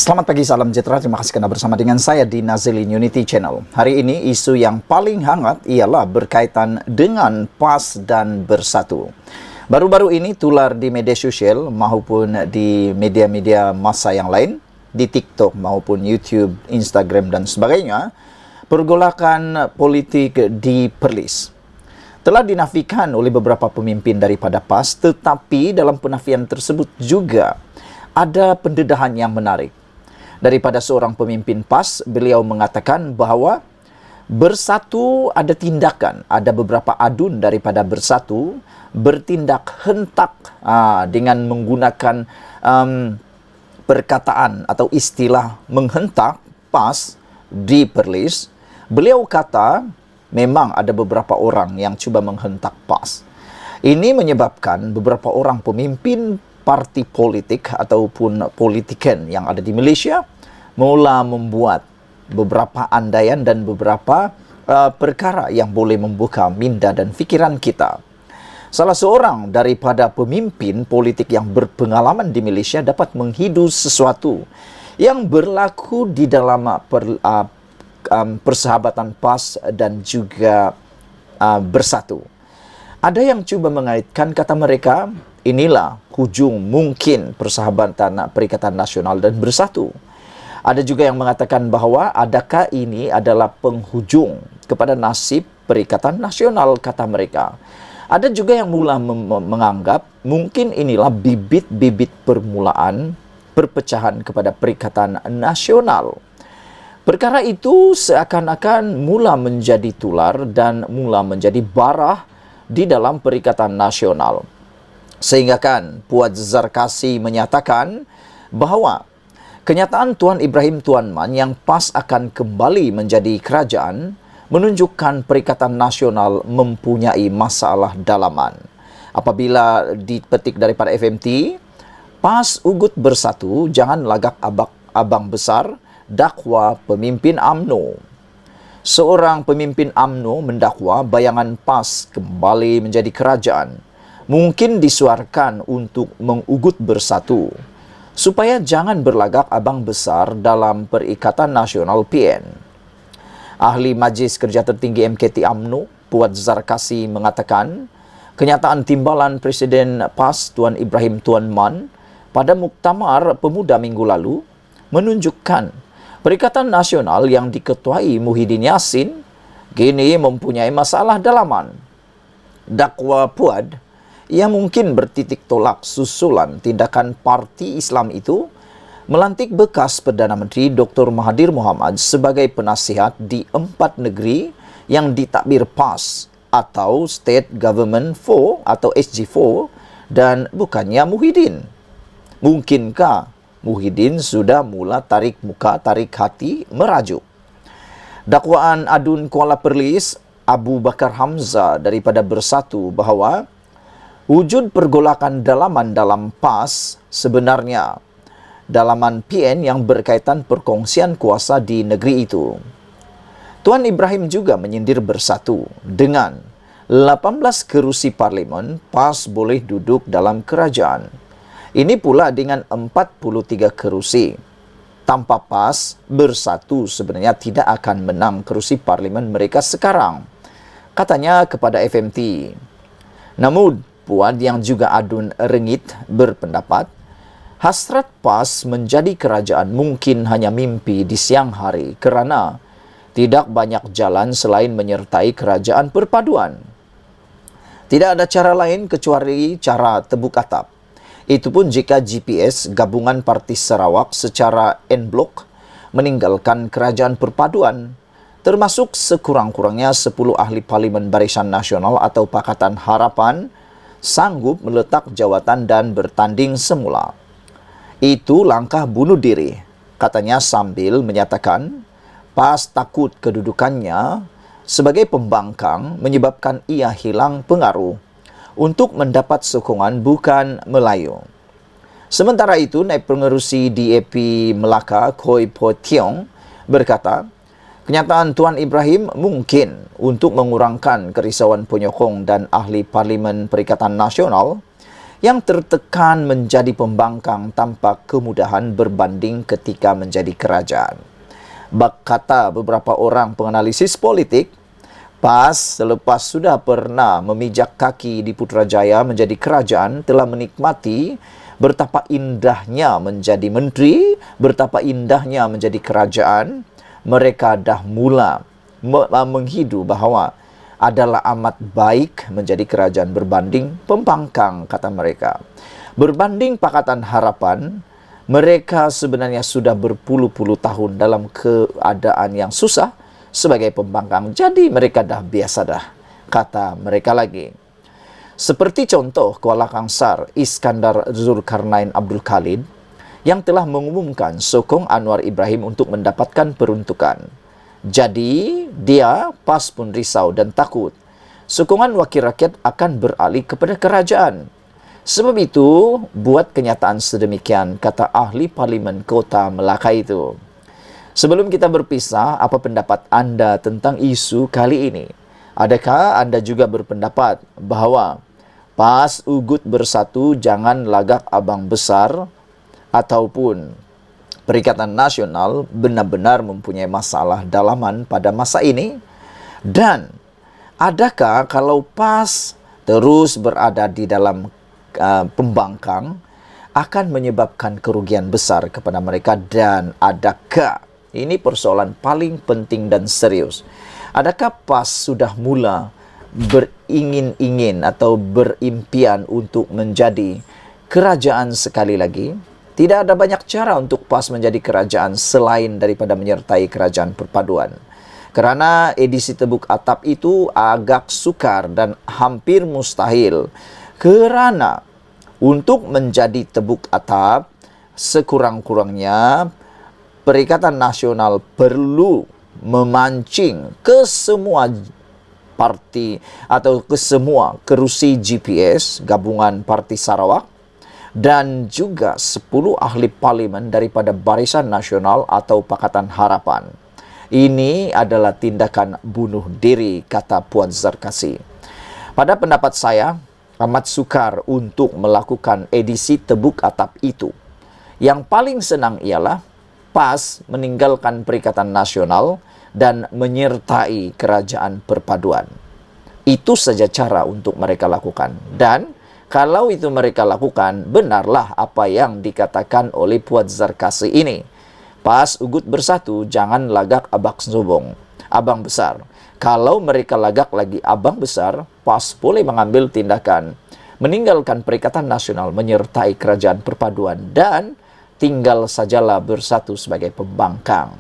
Selamat pagi, salam sejahtera. Terima kasih kerana bersama dengan saya di Nazilin Unity Channel. Hari ini isu yang paling hangat ialah berkaitan dengan PAS dan Bersatu. Baru-baru ini tular di media sosial maupun di media-media massa yang lain, di TikTok maupun YouTube, Instagram dan sebagainya, pergolakan politik di Perlis. Telah dinafikan oleh beberapa pemimpin daripada PAS, tetapi dalam penafian tersebut juga ada pendedahan yang menarik. Daripada seorang pemimpin PAS, beliau mengatakan bahawa Bersatu ada tindakan, ada beberapa adun daripada Bersatu bertindak hentak dengan menggunakan perkataan atau istilah menghentak PAS di Perlis. Beliau kata memang ada beberapa orang yang cuba menghentak PAS. Ini menyebabkan beberapa orang pemimpin parti politik ataupun politiken yang ada di Malaysia mula membuat beberapa andaian dan beberapa perkara yang boleh membuka minda dan fikiran kita. Salah seorang daripada pemimpin politik yang berpengalaman di Malaysia dapat menghidu sesuatu yang berlaku di dalam persahabatan PAS dan juga Bersatu. Ada yang cuba mengaitkan, kata mereka, inilah hujung mungkin persahabatan Perikatan Nasional dan Bersatu. Ada juga yang mengatakan bahawa adakah ini adalah penghujung kepada nasib Perikatan Nasional, kata mereka. Ada juga yang mula menganggap mungkin inilah bibit-bibit permulaan perpecahan kepada Perikatan Nasional. Perkara itu seakan-akan mula menjadi tular dan mula menjadi barah di dalam Perikatan Nasional. Sehingga kan Puan Zarkasi menyatakan bahawa kenyataan Tuan Ibrahim Tuan Man yang PAS akan kembali menjadi kerajaan menunjukkan Perikatan Nasional mempunyai masalah dalaman. Apabila dipetik daripada FMT, PAS ugut Bersatu, jangan lagak abang besar dakwa pemimpin UMNO. Seorang pemimpin UMNO mendakwa bayangan PAS kembali menjadi kerajaan mungkin disuarkan untuk mengugut Bersatu supaya jangan berlagak abang besar dalam Perikatan Nasional PN. Ahli Majlis Kerja Tertinggi MKT UMNO, Puan Zarkasi mengatakan, kenyataan timbalan Presiden PAS Tuan Ibrahim Tuan Man pada Muktamar Pemuda minggu lalu menunjukkan Perikatan Nasional yang diketuai Muhyiddin Yassin kini mempunyai masalah dalaman. Dakwa Puan, ia mungkin bertitik tolak susulan tindakan Parti Islam itu melantik bekas Perdana Menteri Dr. Mahathir Mohamad sebagai penasihat di 4 negeri yang ditakbir PAS atau State Government 4 atau SG4 dan bukannya Muhyiddin. Mungkinkah Muhyiddin sudah mula tarik muka, tarik hati, merajuk? Dakwaan adun Kuala Perlis Abu Bakar Hamzah daripada Bersatu bahawa wujud pergolakan dalaman dalam PAS sebenarnya dalaman PN yang berkaitan perkongsian kuasa di negeri itu. Tuan Ibrahim juga menyindir Bersatu dengan 18 kerusi parlimen, PAS boleh duduk dalam kerajaan. Ini pula dengan 43 kerusi. Tanpa PAS, Bersatu sebenarnya tidak akan menang kerusi parlimen mereka sekarang, katanya kepada FMT. Namun, Puan yang juga adun rengit berpendapat, hasrat PAS menjadi kerajaan mungkin hanya mimpi di siang hari kerana tidak banyak jalan selain menyertai kerajaan perpaduan. Tidak ada cara lain kecuali cara tebuk atap. Itu pun jika GPS Gabungan Parti Sarawak secara en blok meninggalkan kerajaan perpaduan, termasuk sekurang-kurangnya 10 ahli Parlimen Barisan Nasional atau Pakatan Harapan sanggup meletak jawatan dan bertanding semula. Itu langkah bunuh diri, katanya sambil menyatakan PAS takut kedudukannya sebagai pembangkang menyebabkan ia hilang pengaruh untuk mendapat sokongan bukan Melayu. Sementara itu, Naib Pengerusi DAP Melaka, Khoi Po Tiong, berkata, kenyataan Tuan Ibrahim mungkin untuk mengurangkan kerisauan penyokong dan ahli Parlimen Perikatan Nasional yang tertekan menjadi pembangkang tanpa kemudahan berbanding ketika menjadi kerajaan. Kata beberapa orang penganalisis politik, PAS selepas sudah pernah memijak kaki di Putrajaya menjadi kerajaan telah menikmati betapa indahnya menjadi menteri, betapa indahnya menjadi kerajaan. Mereka dah mula menghidu bahawa adalah amat baik menjadi kerajaan berbanding pembangkang, kata mereka. Berbanding Pakatan Harapan, mereka sebenarnya sudah berpuluh-puluh tahun dalam keadaan yang susah sebagai pembangkang. Jadi mereka dah biasa dah, kata mereka lagi. Seperti contoh Kuala Kangsar Iskandar Zulkarnain Abdul Khalid yang telah mengumumkan sokong Anwar Ibrahim untuk mendapatkan peruntukan. Jadi, dia PAS pun risau dan takut sokongan wakil rakyat akan beralih kepada kerajaan. Sebab itu, buat kenyataan sedemikian, kata ahli Parlimen Kota Melaka itu. Sebelum kita berpisah, apa pendapat anda tentang isu kali ini? Adakah anda juga berpendapat bahawa PAS Ugut Bersatu jangan lagak abang besar ataupun Perikatan Nasional benar-benar mempunyai masalah dalaman pada masa ini? Dan adakah kalau PAS terus berada di dalam pembangkang akan menyebabkan kerugian besar kepada mereka? Dan adakah, ini persoalan paling penting dan serius, adakah PAS sudah mula beringin-ingin atau berimpian untuk menjadi kerajaan sekali lagi? Tidak ada banyak cara untuk PAS menjadi kerajaan selain daripada menyertai kerajaan perpaduan. Kerana edisi tebuk atap itu agak sukar dan hampir mustahil. Kerana untuk menjadi tebuk atap, sekurang-kurangnya Perikatan Nasional perlu memancing ke semua parti atau ke semua kerusi GPS, Gabungan Parti Sarawak, dan juga 10 ahli parlimen daripada Barisan Nasional atau Pakatan Harapan. Ini adalah tindakan bunuh diri, kata Puan Zarkasi. Pada pendapat saya, amat sukar untuk melakukan edisi tebuk atap itu. Yang paling senang ialah PAS meninggalkan Perikatan Nasional dan menyertai kerajaan perpaduan. Itu saja cara untuk mereka lakukan. Dan kalau itu mereka lakukan, benarlah apa yang dikatakan oleh Puan Zarkasi ini. PAS Ugut Bersatu jangan lagak abang besar. Kalau mereka lagak lagi abang besar, PAS boleh mengambil tindakan meninggalkan Perikatan Nasional menyertai kerajaan perpaduan dan tinggal sajalah bersatu sebagai pembangkang.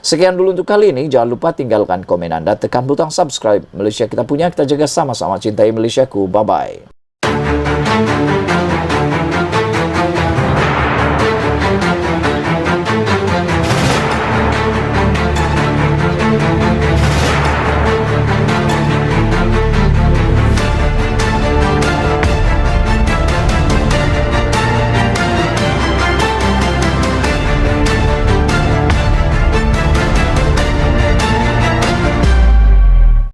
Sekian dulu untuk kali ini. Jangan lupa tinggalkan komen anda, tekan butang subscribe. Malaysia kita punya, kita jaga sama-sama. Cintai Malaysiaku. Bye-bye.